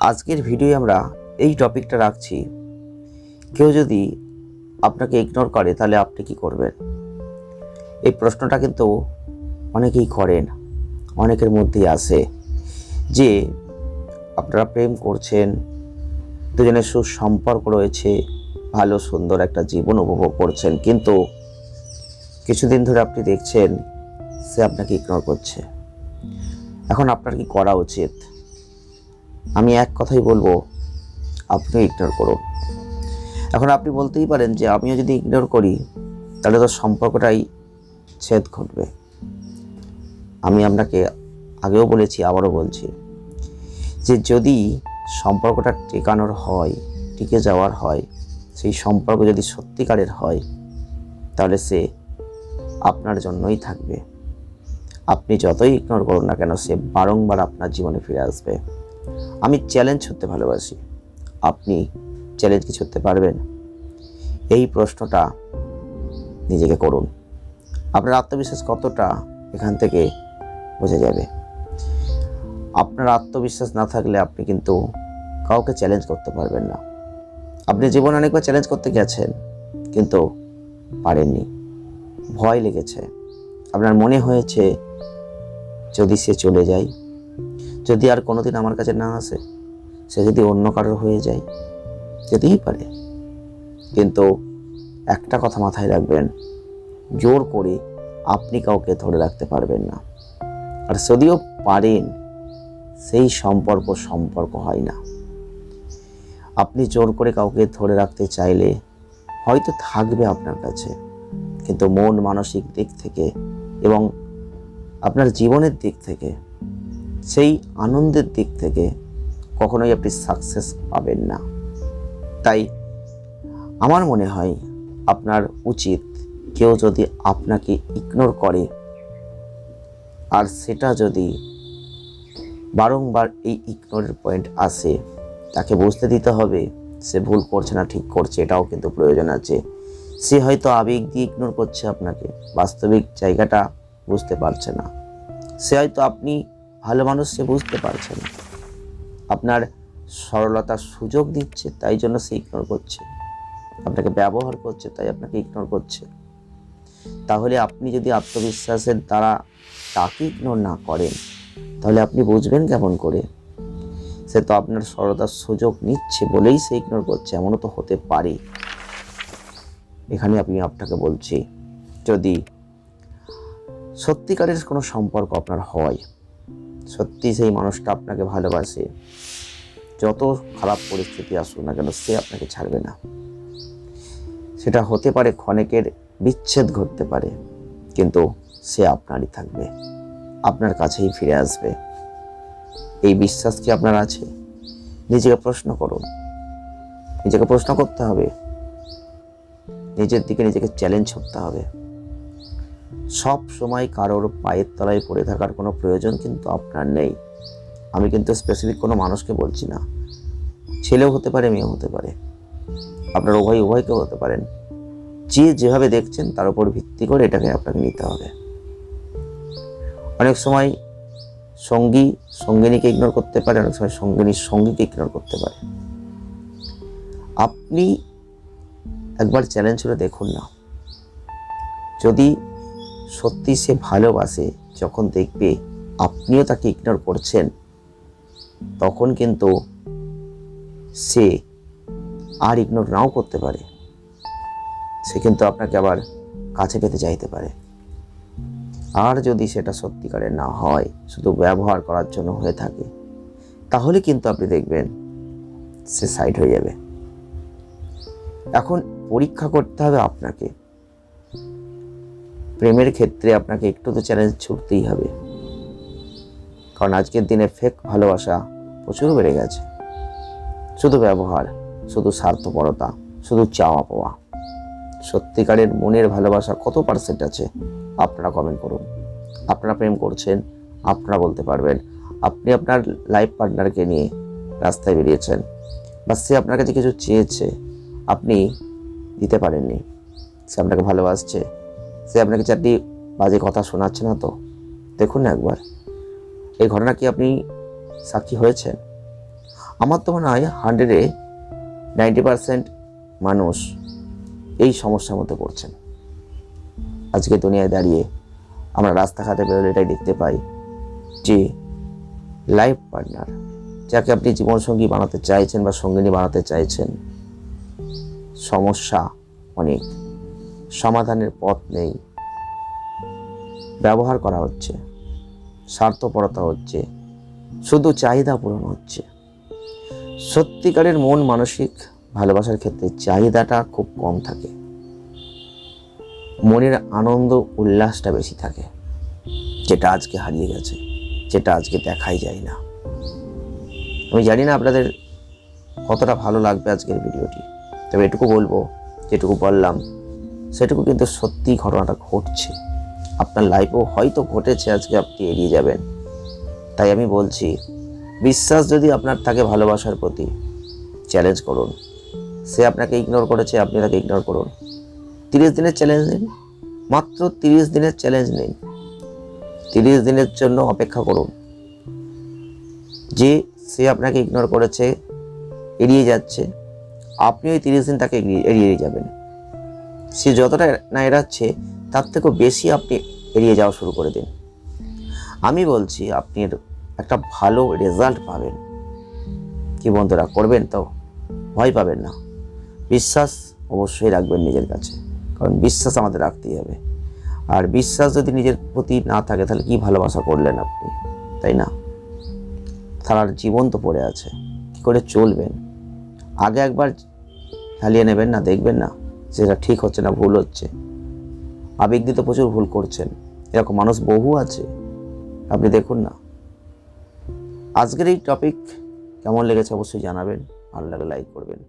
আজকের ভিডিওয়ে আমরা এই টপিকটা রাখছি, কেউ যদি আপনাকে ইগনোর করে তাহলে আপনি কি করবেন। এই প্রশ্নটা কিন্তু অনেকেই করেন, অনেকের মধ্যেই আসে যে আপনারা প্রেম করছেন, দুজনের সুসম্পর্ক রয়েছে, ভালো সুন্দর একটা জীবন উপভোগ করছেন, কিন্তু কিছুদিন ধরে আপনি দেখছেন সে আপনাকে ইগনোর করছে। এখন আপনার কি করা উচিত? আমি এক কথাই বলবো, আপনি ইগনোর করুন। এখন আপনি বলতেই পারেন যে আমিও যদি ইগনোর করি তাহলে তো সম্পর্কটাই ছেদ ঘটবে। আমি আপনাকে আগেও বলেছি, আবারও বলছি যে যদি সম্পর্কটা টেকানোর হয়, টিকে যাওয়ার হয়, সেই সম্পর্ক যদি সত্যিকারের হয়, তাহলে সে আপনার জন্যই থাকবে। আপনি যতই ইগনোর করুন না কেন, সে বারংবার আপনার জীবনে ফিরে আসবে। আমি চ্যালেঞ্জ ছুঁড়তে ভালোবাসি, আপনি চ্যালেঞ্জ কি ছুঁড়তে পারবেন? এই প্রশ্নটা নিজেকে করুন। আপনার আত্মবিশ্বাস কতটা এখান থেকে বোঝা যাবে। আপনার আত্মবিশ্বাস না থাকলে আপনি কিন্তু কাউকে চ্যালেঞ্জ করতে পারবেন না। আপনি জীবনে অনেকবার চ্যালেঞ্জ করতে গেছেন কিন্তু পারেননি, ভয় লেগেছে। আপনার মনে হয়েছে যদি সে চলে যায়, যদি আর কোনোদিন আমার কাছে না আসে, সে যদি অন্য কারোর হয়ে যায়, যেতেই পারে। কিন্তু একটা কথা মাথায় রাখবেন, জোর করে আপনি কাউকে ধরে রাখতে পারবেন না। আর যদিও পারেন, সেই সম্পর্ক হয় না। আপনি জোর করে কাউকে ধরে রাখতে চাইলে হয়তো থাকবে আপনার কাছে, কিন্তু মন মানসিক দিক থেকে এবং আপনার জীবনের দিক থেকে, সেই আনন্দের দিক থেকে কখনোই আপনি সাকসেস পাবেন না। তাই আমার মনে হয় আপনার উচিত, কেউ যদি আপনাকে ইগনোর করে আর সেটা যদি বারংবার এই ইগনোরের পয়েন্ট আসে, তাকে বুঝতে দিতে হবে সে ভুল করছে না ঠিক করছে, এটাও কিন্তু প্রয়োজন আছে। সে হয়তো আবেগ দিয়ে ইগনোর করছে আপনাকে, বাস্তবিক জায়গাটা বুঝতে পারছে না। সে হয়তো আপনি ভালো মানুষ, সে বুঝতে পারছে না। আপনার সরলতার সুযোগ দিচ্ছে, তাই জন্য সে ইগনোর করছে। আপনাকে ব্যবহার করছে, তাই আপনাকে ইগনোর করছে। তাহলে আপনি যদি আত্মবিশ্বাসের দ্বারা তাকে ইগনোর না করেন, তাহলে আপনি বুঝবেন কেমন করে? সে তো আপনার সরলতার সুযোগ নিচ্ছে বলেই সে ইগনোর করছে, এমনও তো হতে পারে। এখানে আমি আপনাকে বলছি, যদি সত্যিকারের কোনো সম্পর্ক আপনার হয়, সত্যি সেই মানুষটা আপনাকে ভালোবাসে, যত খারাপ পরিস্থিতি আসুক না কেন সে আপনাকে ছাড়বে না। সেটা হতে পারে ক্ষণিকের বিচ্ছেদ ঘটতে পারে, কিন্তু সে আপনারই থাকবে, আপনার কাছেই ফিরে আসবে। এই বিশ্বাস কি আপনার আছে? নিজেকে প্রশ্ন করুন। নিজেকে প্রশ্ন করতে হবে, নিজের দিকে নিজেকে চ্যালেঞ্জ করতে হবে। সব সময় কারোর পায়ের তলায় পড়ে থাকার কোনো প্রয়োজন কিন্তু আপনার নেই। আমি কিন্তু স্পেসিফিক কোনো মানুষকে বলছি না, ছেলেও হতে পারে, মেয়েও হতে পারে, আপনার উভয়কেও হতে পারেন। যে যেভাবে দেখছেন তার উপর ভিত্তি করে এটাকে আপনাকে নিতে হবে। অনেক সময় সঙ্গী সঙ্গিনীকে ইগনোর করতে পারে, অনেক সময় সঙ্গিনী সঙ্গীকে ইগনোর করতে পারে। আপনি একবার চ্যালেঞ্জ করে দেখুন না, যদি সত্যি সে ভালোবাসে, যখন দেখবে আপনিও তাকে ইগনোর করছেন, তখন কিন্তু সে আর ইগনোর নাও করতে পারে। সে কিন্তু আপনাকে আবার কাছে পেতে চাইতে পারে। আর যদি সেটা সত্যিকারের না হয়, শুধু ব্যবহার করার জন্য হয়ে থাকে, তাহলে কিন্তু আপনি দেখবেন সে সাইড হয়ে যাবে। এখন পরীক্ষা করতে হবে আপনাকে। প্রেমের ক্ষেত্রে আপনাকে একটু তো চ্যালেঞ্জ ছুটতেই হবে, কারণ আজকের দিনে ফেক ভালোবাসা প্রচুর বেড়ে গেছে। শুধু ব্যবহার, শুধু স্বার্থপরতা, শুধু চাওয়া পাওয়া। সত্যিকারের মনের ভালোবাসা কত পার্সেন্ট আছে? আপনারা কমেন্ট করুন। আপনারা প্রেম করছেন, আপনারা বলতে পারবেন। আপনি আপনার লাইফ পার্টনারকে নিয়ে রাস্তায় বেরিয়েছেন, বা সে আপনার কাছে কিছু চেয়েছে, আপনি দিতে পারেননি। সে আপনাকে ভালোবাসছে, সে আপনাকে চারটি বাজে কথা শোনাচ্ছে না তো? দেখুন না একবার, এই ঘটনা কি আপনি সাক্ষী হয়েছেন? আমার তো মনে হয় 90% মানুষ এই সমস্যার মধ্যে পড়ছেন। আজকে দুনিয়ায় দাঁড়িয়ে আমরা রাস্তাঘাটে বেরোলে এটাই দেখতে পাই যে লাইফ পার্টনার, যাকে আপনি জীবনসঙ্গী বানাতে চাইছেন বা সঙ্গিনী বানাতে চাইছেন, সমস্যা অনেক, সমাধানের পথ নেই, ব্যবহার করা হচ্ছে, স্বার্থপরতা হচ্ছে, শুধু চাহিদা পূরণ হচ্ছে। সত্যিকারের মন মানসিক ভালোবাসার ক্ষেত্রে চাহিদাটা খুব কম থাকে, মনের আনন্দ উল্লাসটা বেশি থাকে, যেটা আজকে হারিয়ে গেছে, যেটা আজকে দেখাই যায় না। আমি জানি না আপনাদের কতটা ভালো লাগবে আজকের ভিডিওটি, তবে এটুকু বলবো, যেটুকু বললাম সেটুকু কিন্তু সত্যি ঘটনাটা ঘটছে, আপনার লাইফেও হয়তো ঘটেছে, আজকে আপনি এড়িয়ে যাবেন। তাই আমি বলছি, বিশ্বাস যদি আপনার থাকে ভালোবাসার প্রতি, চ্যালেঞ্জ করুন। সে আপনাকে ইগনোর করেছে, আপনি তাকে ইগনোর করুন। 30 দিনের চ্যালেঞ্জ নিন, মাত্র 30 দিনের চ্যালেঞ্জ নিন। 30 দিনের জন্য অপেক্ষা করুন। যে সে আপনাকে ইগনোর করেছে, এড়িয়ে যাচ্ছে, আপনি ওই 30 দিন তাকে এড়িয়ে যাবেন। সে যতটা না এড়াচ্ছে তার থেকেও বেশি আপনি এড়িয়ে যাওয়া শুরু করে দিন। আমি বলছি আপনি একটা ভালো রেজাল্ট পাবেন। কি বন্ধুরা, করবেন তো? ভয় পাবেন না, বিশ্বাস অবশ্যই রাখবেন নিজের কাছে, কারণ বিশ্বাস আমাদের রাখতেই হবে। আর বিশ্বাস যদি নিজের প্রতি না থাকে তাহলে কি ভালোবাসা করলেন আপনি, তাই না? সারা জীবন তো পড়ে আছে, কী করে চলবেন? আগে একবার চালিয়ে নেবেন না, দেখবেন না যেটা ঠিক হচ্ছে না ভুল হচ্ছে। আবেগ দিয়ে তো প্রচুর ভুল করছেন, এরকম মানুষ বহু আছে, আপনি দেখুন না। আজকের এই টপিক কেমন লেগেছে অবশ্যই জানাবেন, ভালো লাগলে লাইক করবেন।